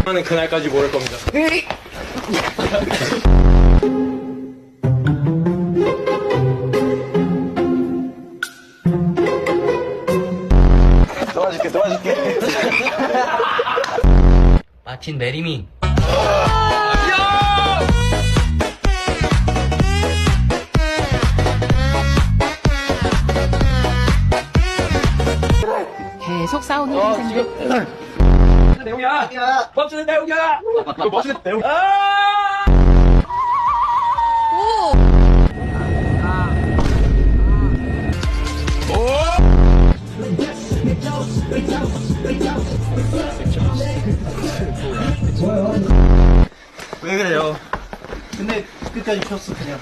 하는 그날까지 모를 겁니다. 도와줄게. 마틴 메리미. 계속 싸우는 인생들. 내용이야. 멈추는 내용이야. 멋있는 내용. 왜 그래요? 근데 끝까지 폈어 그냥.